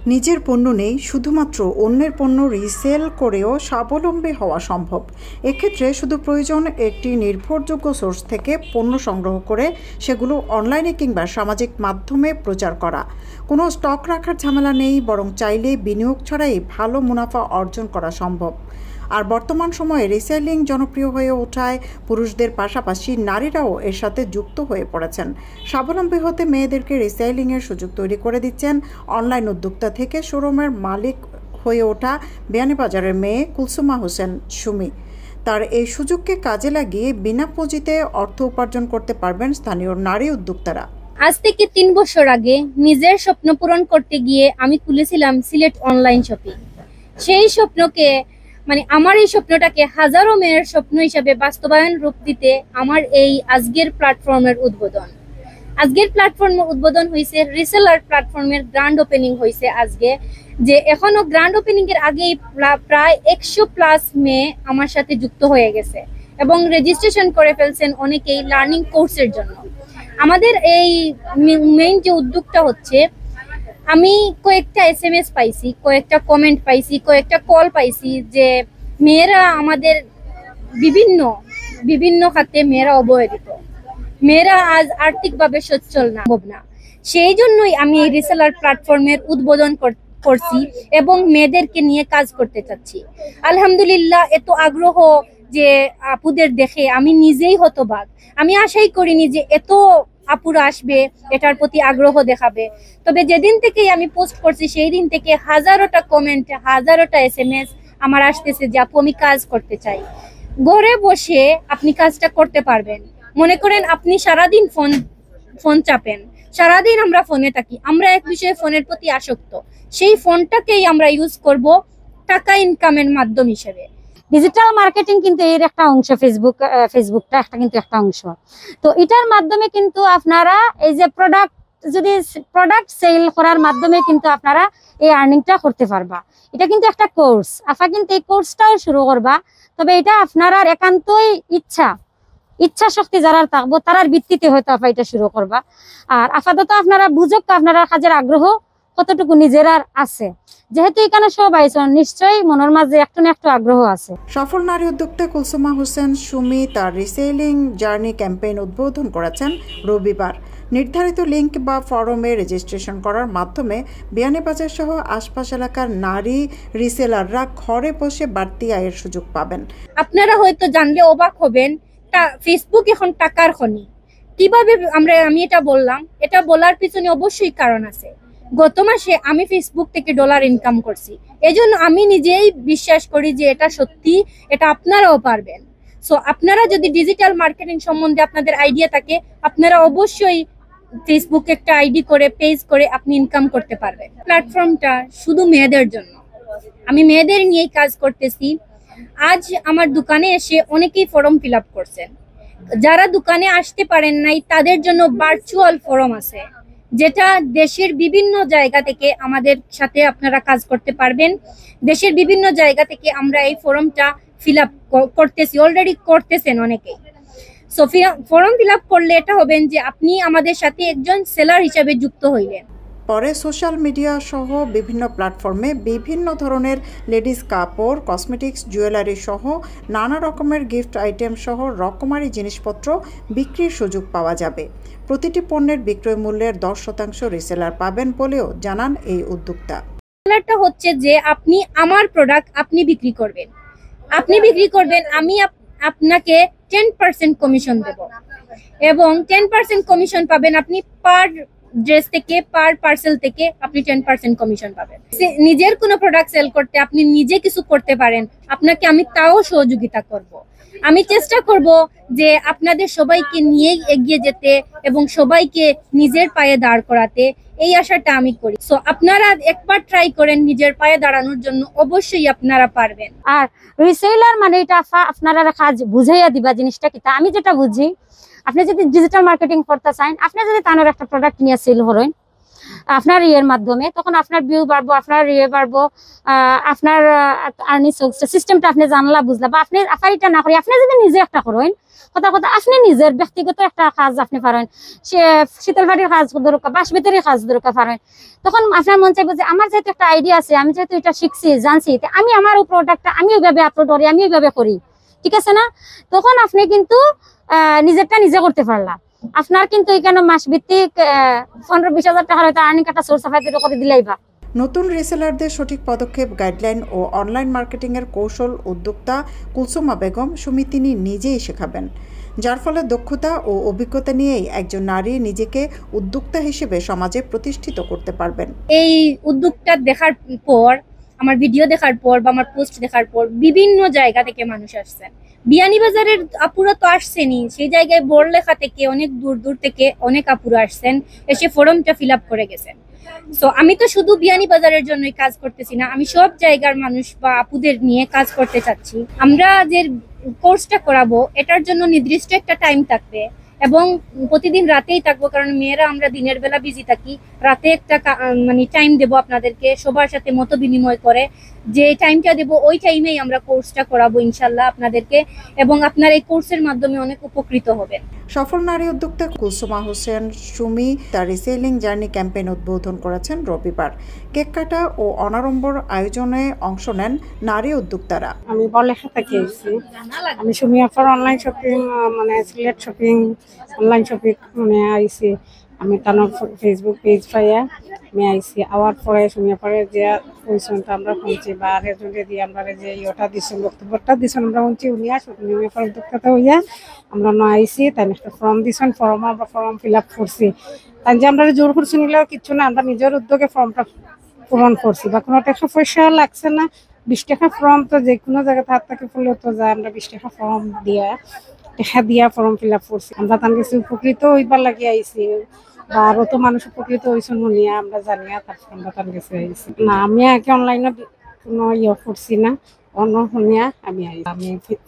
নিজের পণ্য নেই, শুধুমাত্র অন্যের পণ্য রিসেল করেও স্বাবলম্বী হওয়া সম্ভব। এক্ষেত্রে শুধু প্রয়োজন একটি নির্ভরযোগ্য সোর্স থেকে পণ্য সংগ্রহ করে সেগুলো অনলাইনে কিংবা সামাজিক মাধ্যমে প্রচার করা। কোনো স্টক রাখার ঝামেলা নেই, বরং চাইলে বিনিয়োগ ছাড়াই ভালো মুনাফা অর্জন করা সম্ভব। আর বর্তমান সময়ে রিসেলিং জনপ্রিয় হয়ে ওঠায় পুরুষদের পাশাপাশি নারীরাও এর সাথে যুক্ত হয়ে পড়েছেন। স্বাবলম্বী হতে মেয়েদেরকে রিসেলিংয়ের সুযোগ তৈরি করে দিচ্ছেন অনলাইন উদ্যোক্তা থেকে শোরুমের মালিক হয়ে ওঠা বিয়ানীবাজারের মেয়ে কুলসুমা হোসেন সুমি। তার এই সুযোগকে কাজে লাগিয়ে বিনা পুঁজিতে অর্থ উপার্জন করতে পারবেন স্থানীয় নারী উদ্যোক্তারা। আজ থেকে 3 বছর আগে নিজের স্বপ্ন পূরণ করতে গিয়ে আমি খুলেছিলাম সিলেট অনলাইন শপিং। সেই স্বপ্নকে আমার এই স্বপ্নটাকে হাজারো মেয়ের স্বপ্ন হিসাবে বাস্তবায়ন রূপ দিতে আমার এই আজকের প্ল্যাটফর্মের উদ্বোধন হয়েছে। রিসেলার প্ল্যাটফর্মের গ্র্যান্ড ওপেনিং হয়েছে আজকে। যে এখনো গ্র্যান্ড ওপেনিং এর আগেই প্রায় 100+ মেয়ে আমার সাথে যুক্ত হয়ে গেছে এবং রেজিস্ট্রেশন করে ফেলছেন অনেকেই লার্নিং কোর্সের জন্য। আমাদের এই মেইন যে উদ্যোগটা হচ্ছে, আমি কয়েকটা SMS পাইছি, কয়েকটা কমেন্ট পাইছি, কয়েকটা কল পাইছি যে মেয়েরা আমাদের বিভিন্ন খাতে মেয়েরা অবহেলিত, মেয়েরা আজ আর্থিকভাবে সচ্ছল না। সেই জন্যই আমি এই রিসেলার প্ল্যাটফর্মের উদ্বোধন করছি এবং মেয়েদেরকে নিয়ে কাজ করতে চাচ্ছি। আলহামদুলিল্লাহ, এত আগ্রহ যে আপুদের দেখে আমি নিজেই হতবাক। আমি আশাই করিনি যে এত আপুরা আসবে, এটার প্রতি আগ্রহ দেখাবে। তবে যেদিন থেকে আমি পোস্ট করছি সেই দিন থেকে হাজারোটা কমেন্ট, হাজারোটা SMS আমার আসতেছে যে আপু আমি কাজ করতে চাই। ঘরে বসে আপনি কাজটা করতে পারবেন। মনে করেন আপনি সারাদিন ফোন চাপেন, সারাদিন আমরা ফোনে থাকি, আমরা এক বিষয়ে ফোনের প্রতি আসক্ত। সেই ফোনটাকেই আমরা ইউজ করব টাকা ইনকামের মাধ্যম হিসেবে। ডিজিটাল মার্কেটিং কিন্তু এর একটা অংশ, ফেসবুকটা কিন্তু একটা অংশ। তো এটার মাধ্যমে কিন্তু আপনারা এই যে প্রোডাক্ট সেল করার মাধ্যমে কিন্তু আপনারা এই আর্নিংটা করতে পারবা। এটা কিন্তু একটা কোর্স, আপা কিন্তু এই কোর্সটাও শুরু করবা। তবে এটা আপনারা একান্তই ইচ্ছা শক্তি যারা থাকবো তারার ভিত্তিতে হয়তো আপা এটা শুরু করবা। আর আপাতত আপনারা বুঝক আপনারা কাজের আগ্রহ কতটুকু নিজেরার আছে। যেহেতু এখানে সব আইসন, নিশ্চয়ই মনের মাঝে একটু না একটু আগ্রহ আছে। সফল নারী উদ্যোক্তা কুলসুমা হোসেন সুমি তার রিসেলিং জার্নি ক্যাম্পেইন উদ্বোধন করেছেন রবিবার। নির্ধারিত লিঙ্ক বা ফরমে রেজিস্ট্রেশন করার মাধ্যমে বিয়ানীবাজার সহ আশপাশ এলাকার নারী রিসেলাররা ঘরে বসে বাড়তি আয়ের সুযোগ পাবেন। আপনারা হয়তো জানলে অবাক হবেন, ফেসবুক এখন টাকার খনি। কিভাবে আমি এটা বললাম? এটা বলার পিছনে অবশ্যই কারণ আছে। গত মাসে আমি ফেসবুক থেকে ডলার ইনকাম করছি। এজন্য আমি নিজেই বিশ্বাস করি যে এটা সত্যি, এটা আপনারাও পারবেন। সো আপনারা যদি ডিজিটাল মার্কেটিং সম্বন্ধে আপনাদের আইডিয়া থাকে, আপনারা অবশ্যই ফেসবুক একটা আইডি করে, পেজ করে আপনি ইনকাম করতে পারবেন। প্ল্যাটফর্মটা শুধু মেয়েদের জন্য, আমি মেয়েদের নিয়েই কাজ করতেছি। আজ আমার দোকানে এসে অনেকেই ফর্ম ফিল আপ করছেন। যারা দোকানে আসতে পারেন নাই তাদের জন্য ভার্চুয়াল ফর্ম আছে, যেটা দেশের বিভিন্ন জায়গা থেকে আমাদের সাথে আপনারা কাজ করতে পারবেন। দেশের বিভিন্ন জায়গা থেকে আমরা এই ফর্মটা ফিল আপ করতেছি, অলরেডি করতেছেন অনেকেই। সো ফর্ম ফিল আপ করলে এটা হবেন যে আপনি আমাদের সাথে একজন সেলার হিসেবে যুক্ত হইলেন। পরে সোশ্যাল মিডিয়া সহ বিভিন্ন প্ল্যাটফর্মে বিভিন্ন ধরনের লেডিস কাপড়, কসমেটিক্স, জুয়েলারি সহ নানা রকমের গিফট আইটেম সহ রকমারি জিনিসপত্র বিক্রির সুযোগ পাওয়া যাবে। প্রতিটি পণ্যের বিক্রয় মূল্যের 10% রিসেলার পাবেন বলেও জানান এই উদ্যোক্তা। রিসেলারটা হচ্ছে যে আপনি আমার প্রোডাক্ট আপনি বিক্রি করবেন, আমি আপনাকে 10% কমিশন দেব এবং 10% কমিশন পাবেন আপনি পার ড্রেস থেকে, পার পার্সেল থেকে আপনি 10% কমিশন পাবেন। নিজের কোনো প্রোডাক্ট সেল করতে আপনি নিজে কিছু করতে পারেন, আপনাকে আমি তাও সহযোগিতা করব। আমি চেষ্টা করব যে আপনাদের সবাইকে নিয়ে এগিয়ে যেতে এবং সবাইকে নিজের পায়ে দাঁড় করাতে, এই আশাটা আমি করি। সো আপনারা একবার ট্রাই করেন নিজের পায়ে দাঁড়ানোর জন্য, অবশ্যই আপনারা পারবেন। আর রিসেলার মানে এটা আপনারা কাজ বুঝাইয়া দিবা জিনিসটা কি। তা আমি যেটা বুঝি, আপনি যদি ডিজিটাল মার্কেটিং করতে চান, আপনি যদি তানোর একটা প্রোডাক্ট নিয়ে সেল করেন, আপনার ইয়ের মাধ্যমে, তখন আপনার ভিউ বাড়বো, আপনার ইয়ে বাড়বো, আপনার আর্নিং সিস্টেমটা আপনি জানলা বুঝলা, বা আপনি আফারিটা না করি আপনি যদি নিজে একটা করেন, কথা আপনি নিজের ব্যক্তিগত একটা কাজ আপনি পারেন, সে শীতল ভাটির কাজ দরকার, বাঁশ বেতের কাজ দরকার পারেন, তখন আপনার মন চাইবো যে আমার যেহেতু একটা আইডিয়া আছে, আমি যেহেতু এটা শিখছি জানছি, আমি আমার প্রোডাক্টটা আমি ওইভাবে আপলোড করি, আমি ওইভাবে করি, ঠিক আছে না? তখন আপনি কিন্তু নিজেরটা নিজে করতে পারলা। আপনার কিন্তু এখানে মাস ভিত্তিক 15-20 হাজার টাকার হয়তো আর্নিং একটা সোর্স অফ আইতে করে দিলাইবা। নতুন রিসেলারদের সঠিক পদক্ষেপ, গাইডলাইন ও অনলাইন মার্কেটিংয়ের কৌশল উদ্যোক্তা কুলসুমা বেগম সুমি তিনি নিজেই শেখাবেন, যার ফলে দক্ষতা ও অভিজ্ঞতা নিয়েই একজন নারী নিজেকে উদ্যোক্তা হিসেবে সমাজে প্রতিষ্ঠিত করতে পারবেন। এই উদ্যোগটা দেখার পর, আমার ভিডিও দেখার পর বা আমার পোস্ট দেখার পর বিভিন্ন জায়গা থেকে মানুষ আসছেন। বিয়ানীবাজারের আপুরা তো আসছেনই, সেই জায়গায় বড়লেখা থেকে অনেক দূর দূর থেকে অনেক আপুরা আসছেন, এসে ফর্মটা ফিল আপ করে গেছেন। সো আমি তো শুধু বিয়ানীবাজারের জন্যই কাজ করতেছি না, আমি সব জায়গার মানুষ বা আপুদের নিয়ে কাজ করতে চাচ্ছি। আমরা যে কোর্সটা করাবো এটার জন্য নির্দিষ্ট একটা টাইম থাকবে এবং প্রতিদিন রাতেই থাকবো, কারণ মেয়েরা আমরা দিনের বেলা বিজি থাকি, রাতে একটা মানে টাইম দেবো আপনাদেরকে, সবার সাথে মত বিনিময় করে যে টাইমটা দেবো ওই টাইমেই আমরা কোর্সটা করাবো ইনশাল্লাহ আপনাদেরকে, এবং আপনার এই কোর্সের মাধ্যমে অনেক উপকৃত হবেন। সফল নারী উদ্যোক্তা কুলসুমা হোসেন সুমি তার রিসেলিং জার্নি ক্যাম্পেইন উদ্বোধন করেছেন রবিবার। কেক কাটা ও অনাড়ম্বর আয়োজনে অংশ নেন নারী উদ্যোক্তারা। আমি বড়লেখা থেকে এসেছি, আমি সুমি আফার অনলাইন শপিং মানে সিলেট শপিং অনলাইন শপিং মানে আইসি, আমি তার ফেসবুক পেজ পাইয়া আমি আইসি আওয়ার পরে সুমি আফারে যে পরিশ্রমটা আমরা শুনছি বা রেজনে দিয়ে আমরা যে ইয়েটা দিচ্ছেন বক্তব্যটা দিচ্ছেন আমরা শুনছি, উনি সুমি আফার উদ্যোক্তা হইয়া আমরা না আইসি, তাই একটা ফর্ম দিচ্ছেন, ফর্ম আমরা ফর্ম ফিল আপ করছি, তাই যে আমরা জোর করছি নিলেও কিচ্ছু না, আমরা নিজের উদ্যোগে ফর্মটা পূরণ করছি, বা কোনো টাকা পয়সা লাগছে না। 20 টাকা ফর্ম তো যে কোনো জায়গায় হাত থেকে ফুলে তো যায়, আমরা 20 টাকা ফর্ম দিয়া ফর্ম ফিল আপ করছি, আমরা তার কাছে উপকৃত হইবার লাগে আইসি, বা আরো তো মানুষ উপকৃত হয়েছেন শুনিয়া আমরা জানিয়া তারপর আমরা তার কাছে আইসি না। আমি আগে অনলাইনে কোনো ইয়ে করছি না, অন্য শুনিয়া আমি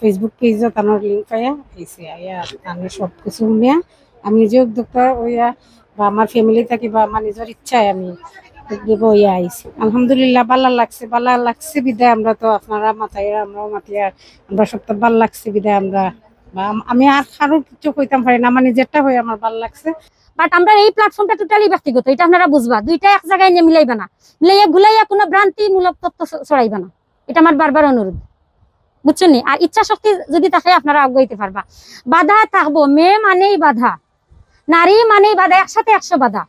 ফেসবুক পেজে তার লিঙ্ক পাইয়া আইসি, আইয়া আমি সব কিছু শুনিয়া আমি নিজে উদ্যোক্তা হইয়া বা আমার ফ্যামিলি থাকি বা আমার নিজের ইচ্ছায় আমি দেবো ইয়া আইসি। আলহামদুলিল্লাহ ভালো লাগছে বিদায় আমরা তো আপনারা মাথায় আমরাও মাতিয়া, আমরা সব তো ভালো লাগছে বিদায় আমরা, বা আমি আর কারো কিছু কইতাম পারি না, আমার নিজেরটা হয়ে আমার ভালো লাগছে। বাট আমরা এই প্ল্যাটফর্মটা টোটালি ব্যক্তিগত, এটা আপনারা বুঝবা, দুইটা এক জায়গায় নিয়ে মিলাইবা না, মিলাইয়া গুলাইয়া কোনো ভ্রান্তিমূলক তথ্য ছড়াইবা না, এটা আমার বারবার অনুরোধ, বুঝছেন নি? আর ইচ্ছা শক্তি যদি থাকে আপনারা আগাইতে পারবা। বাধা থাকবো, মেয়ে মানেই বাধা, নারী মানেই বাধা, একসাথে 100 বাধা।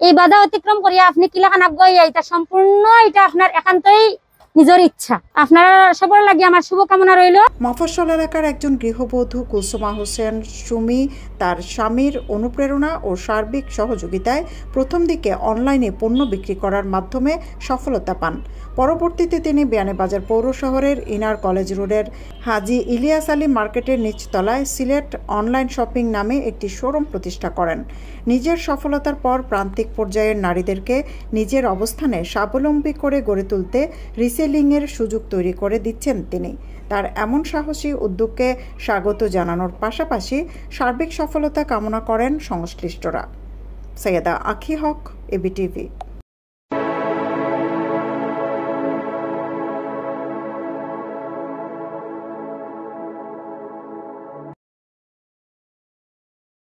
এই বাধা অতিক্রম করিয়া আপনি কিলাখান আগাইয়া এটা সম্পূর্ণ এটা আপনার একান্তই নিজের ইচ্ছা। আপনারা সবার লাগে আমার শুভকামনা রইল। মফস্বল এলাকার একজন গৃহবধূ কুলসুমা হোসেন সুমি তার স্বামীর অনুপ্রেরণা ও সার্বিক সহযোগিতায় প্রথম দিকে অনলাইনে পণ্য বিক্রি করার মাধ্যমে সফলতা পান। পরবর্তীতে তিনি বিয়ানীবাজার পৌর শহরের ইনার কলেজ রোডের হাজী ইলিয়াস আলী মার্কেটের নিচতলায় সিলেট অনলাইন শপিং নামে একটি শোরুম প্রতিষ্ঠা করেন। নিজের সফলতার পর প্রান্তিক পর্যায়ের নারীদেরকে নিজের অবস্থানে স্বাবলম্বী করে গড়ে তুলতে রিসেলিংয়ের সুযোগ তৈরি করে দিচ্ছেন তিনি। তার এমন সাহসী উদ্যোগকে স্বাগত জানানোর পাশাপাশি সার্বিক সফলতা কামনা করেন সংশ্লিষ্টরা। সৈয়দা আখি হক, এবিটিভি।